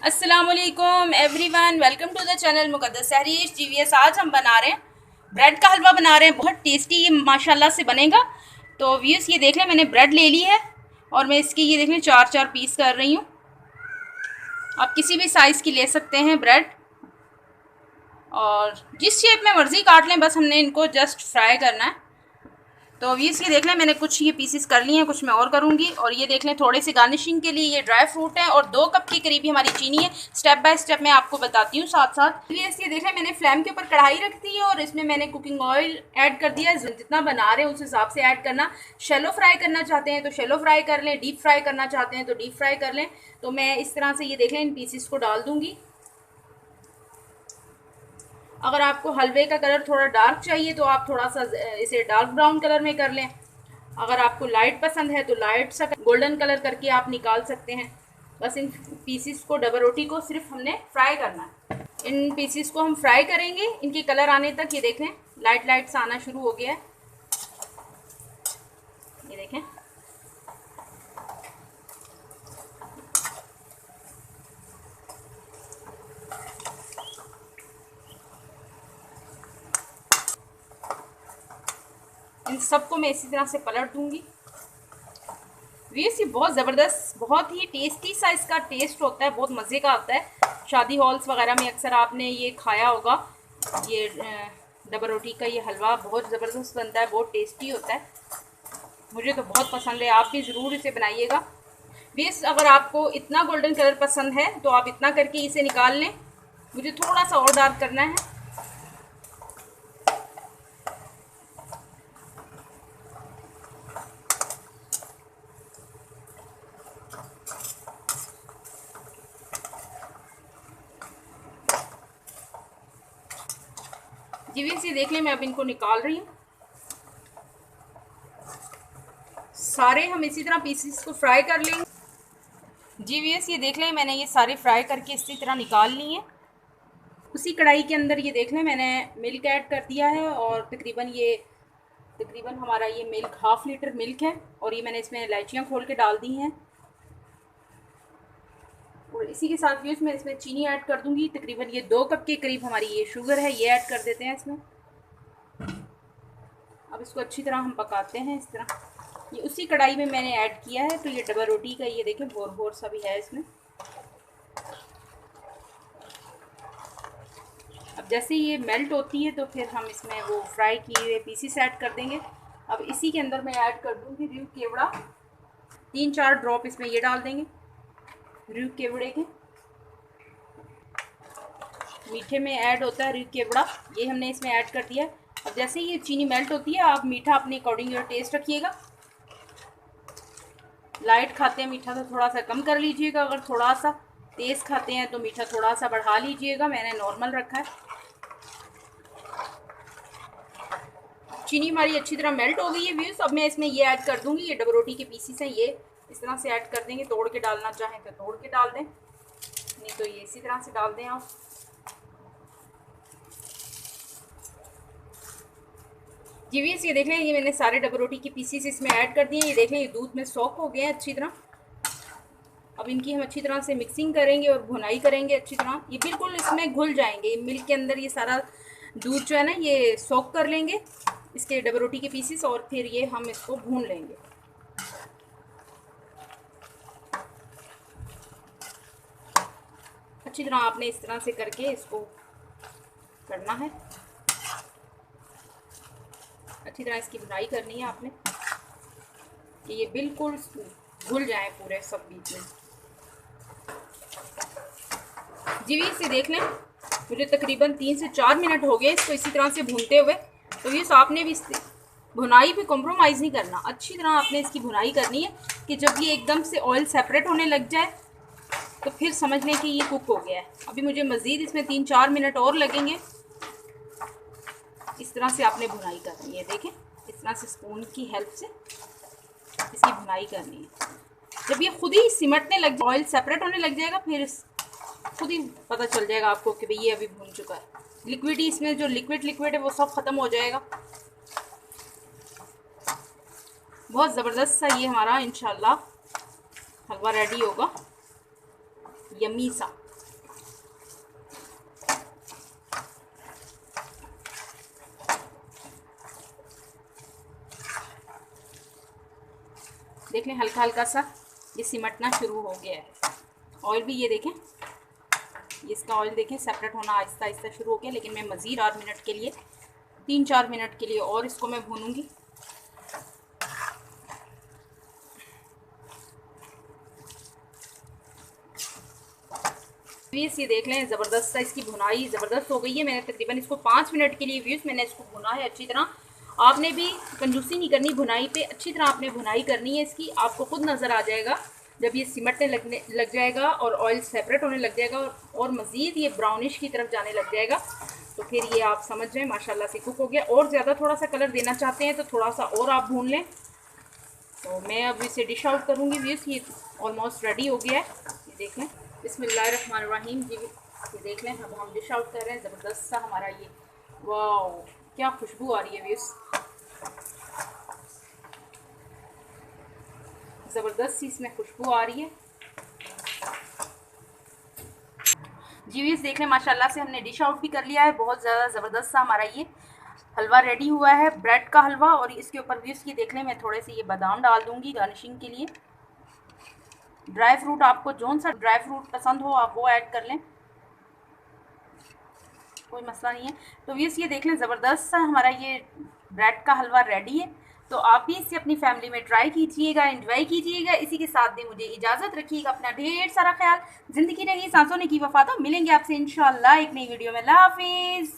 अस्सलामुअलैकुम everyone, welcome to the channel Muqaddas Tahreer GVS. आज हम बना रहे हैं ब्रेड का हलवा बना रहे हैं। बहुत टेस्टी ये माशाल्लाह से बनेगा। तो व्यूअर्स ये देख लें, मैंने ब्रेड ले ली है और मैं इसकी ये देख लें 4-4 पीस कर रही हूँ। आप किसी भी साइज़ की ले सकते हैं ब्रेड, और जिस शेप में मर्ज़ी काट लें, बस हमने इनको जस्ट फ्राई करना है। तो व्यूअर्स ये देख लें, मैंने कुछ ये पीसेस कर लिए हैं, कुछ मैं और करूँगी। और ये देख लें, थोड़े से गार्निशिंग के लिए ये ड्राई फ्रूट है और 2 कप के करीब ही हमारी चीनी है। स्टेप बाय स्टेप मैं आपको बताती हूँ साथ साथ। व्यूअर्स ये देख लें, मैंने फ्लेम के ऊपर कढ़ाई रख दी है और इसमें मैंने कुकिंग ऑयल ऐड कर दिया है। जितना बना रहे हैं उस हिसाब से ऐड करना। शैलो फ्राई करना चाहते हैं तो शैलो फ्राई कर लें, डीप फ्राई करना चाहते हैं तो डीप फ्राई कर लें। तो मैं इस तरह से ये देख लें इन पीसेस को डाल दूँगी। अगर आपको हलवे का कलर थोड़ा डार्क चाहिए तो आप थोड़ा सा इसे डार्क ब्राउन कलर में कर लें। अगर आपको लाइट पसंद है तो लाइट सा गोल्डन कलर करके आप निकाल सकते हैं। बस इन पीसीस को, डबल रोटी को सिर्फ हमने फ्राई करना है। इन पीसीस को हम फ्राई करेंगे इनके कलर आने तक। ये देखें लाइट लाइट सा आना शुरू हो गया है, ये देखें। इन सबको मैं इसी तरह से पलट दूंगी। ये बहुत ज़बरदस्त, बहुत ही टेस्टी सा इसका टेस्ट होता है, बहुत मज़े का आता है। शादी हॉल्स वगैरह में अक्सर आपने ये खाया होगा। ये डबल रोटी का ये हलवा बहुत ज़बरदस्त बनता है, बहुत टेस्टी होता है। मुझे तो बहुत पसंद है, आप भी ज़रूर इसे बनाइएगा। बेस अगर आपको इतना गोल्डन कलर पसंद है तो आप इतना करके इसे निकाल लें। मुझे थोड़ा सा और डार्क करना है। जीवीएस ये देख लें, मैं अब इनको निकाल रही हूँ। सारे हम इसी तरह पीसेस को फ्राई कर लेंगे। जीवीएस ये देख लें, मैंने ये सारे फ्राई करके इसी तरह निकाल लिए हैं। उसी कढ़ाई के अंदर ये देख लें, मैंने मिल्क ऐड कर दिया है और तकरीबन हमारा ये मिल्क 1/2 लीटर मिल्क है। और ये मैंने इसमें इलायचियाँ खोल के डाल दी हैं। और इसी के साथ भी मैं इसमें चीनी ऐड कर दूंगी। तकरीबन ये 2 कप के करीब हमारी ये शुगर है, ये ऐड कर देते हैं इसमें। अब इसको अच्छी तरह हम पकाते हैं इस तरह। ये उसी कढ़ाई में मैंने ऐड किया है। तो ये डबल रोटी का ये देखें भोर भोर सा भी है इसमें। अब जैसे ये मेल्ट होती है तो फिर हम इसमें वो फ्राई किए हुए पीसीस ऐड कर देंगे। अब इसी के अंदर मैं ऐड कर दूंगी रू केवड़ा। 3-4 ड्रॉप इसमें ये डाल देंगे रू केवड़े के। मीठे में ऐड होता है रू केवड़ा, ये हमने इसमें ऐड कर दिया। अब जैसे ये चीनी मेल्ट होती है, आप मीठा अपने अकॉर्डिंग और टेस्ट रखिएगा। लाइट खाते हैं मीठा तो थोड़ा सा कम कर लीजिएगा। अगर थोड़ा सा तेज़ खाते हैं तो मीठा थोड़ा सा बढ़ा लीजिएगा। मैंने नॉर्मल रखा है। चीनी हमारी अच्छी तरह मेल्ट हो गई है व्यूज़। अब मैं इसमें ये ऐड कर दूंगी, ये डबल रोटी के पीसीस हैं, ये इस तरह से ऐड कर देंगे। तोड़ के डालना चाहें तो तोड़ के डाल दें, नहीं तो ये इसी तरह से डाल दें आप। जीवीएस ये देख लें, ये मैंने सारे डबल रोटी की पीसीस इसमें ऐड कर दिए। ये देख लें, ये दूध में सोक हो गए हैं अच्छी तरह। अब इनकी हम अच्छी तरह से मिक्सिंग करेंगे और भुनाई करेंगे अच्छी तरह। ये बिल्कुल इसमें घुल जाएंगे मिल्क के अंदर। ये सारा दूध जो है ना, ये सोक कर लेंगे इसके डबल रोटी के पीसीस, और फिर ये हम इसको भून लेंगे। अच्छी तरह आपने इस तरह से करके इसको करना है। अच्छी तरह इसकी भुनाई करनी है आपने कि ये बिल्कुल घुल जाए पूरे सब बीच में। जीवी से देख लें, मुझे तकरीबन 3 से 4 मिनट हो गए इसको इसी तरह से भूनते हुए। तो ये आपने भी भुनाई पे कॉम्प्रोमाइज़ नहीं करना। अच्छी तरह आपने इसकी भुनाई करनी है कि जब ये एकदम से ऑयल सेपरेट होने लग जाए तो फिर समझ लें कि ये कुक हो गया है। अभी मुझे मज़ीद इसमें 3-4 मिनट और लगेंगे। इस तरह से आपने भुनाई करनी है। देखें, इस तरह से स्पून की हेल्प से इसकी भुनाई करनी है। जब ये खुद ही सिमटने लग, ऑयल सेपरेट होने लग जाएगा, फिर खुद ही पता चल जाएगा आपको कि भाई ये अभी भून चुका है। लिक्विड ही इसमें जो लिक्विड है वो सब ख़त्म हो जाएगा। बहुत ज़बरदस्त सा ये हमारा इंशाल्लाह हलवा रेडी होगा, यम्मी सा। देख लें हल्का हल्का सा ये सिमटना शुरू हो गया है। ऑयल भी ये देखें, इसका ऑयल देखें सेपरेट होना आहिस्ता आहिस्ता शुरू हो गया। लेकिन मैं मज़ीद 8 मिनट के लिए 3-4 मिनट के लिए और इसको मैं भूनूंगी। व्यूज़ ये देख लें ज़बरदस्त सा इसकी भुनाई ज़बरदस्त हो गई है। मैंने तकरीबन इसको 5 मिनट के लिए व्यूज़ मैंने इसको भुना है अच्छी तरह। आपने भी कंजूसी नहीं करनी भुनाई पे, अच्छी तरह आपने भुनाई करनी है इसकी। आपको खुद नज़र आ जाएगा जब ये सिमटने लग जाएगा और ऑयल सेपरेट होने लग जाएगा और मज़ीद ये ब्राउनिश की तरफ जाने लग जाएगा, तो फिर ये आप समझ जाएं माशाल्लाह से कुक हो गया। और ज़्यादा थोड़ा सा कलर देना चाहते हैं तो थोड़ा सा और आप भून लें। तो मैं अब इसे डिश आउट करूँगी व्यूज़। ये ऑलमोस्ट रेडी हो गया है, ये देख लें। बिस्मिल्लाहिर्रहमानिर्रहीम जी, ये देख लें अब हम डिश आउट कर रहे हैं। ज़बरदस्त सा हमारा ये, वाह क्या खुशबू आ रही है व्यूज़, ज़बरदस्त सी इसमें खुशबू आ रही है जी। व्यूज़ देख लें माशाल्लाह से हमने डिश आउट भी कर लिया है। बहुत ज़्यादा ज़बरदस्त सा हमारा ये हलवा रेडी हुआ है, ब्रेड का हलवा। और इसके ऊपर व्यूज़ की देख लें मैं थोड़े से ये बादाम डाल दूँगी गार्निशिंग के लिए। ड्राई फ्रूट आपको जौन सा ड्राई फ्रूट पसंद हो आप वो ऐड कर लें, कोई मसला नहीं है। तो व्यूज़ ये देख लें ज़बरदस्त सा हमारा ये ब्रेड का हलवा रेडी है। तो आप भी इसे अपनी फैमिली में ट्राई कीजिएगा, एंजॉय कीजिएगा। इसी के साथ में मुझे इजाज़त रखिएगा, अपना ढेर सारा ख्याल। ज़िंदगी रही सांसों ने की वफा। तो मिलेंगे आपसे इंशाअल्लाह एक नई वीडियो में। अल्लाह हाफिज़।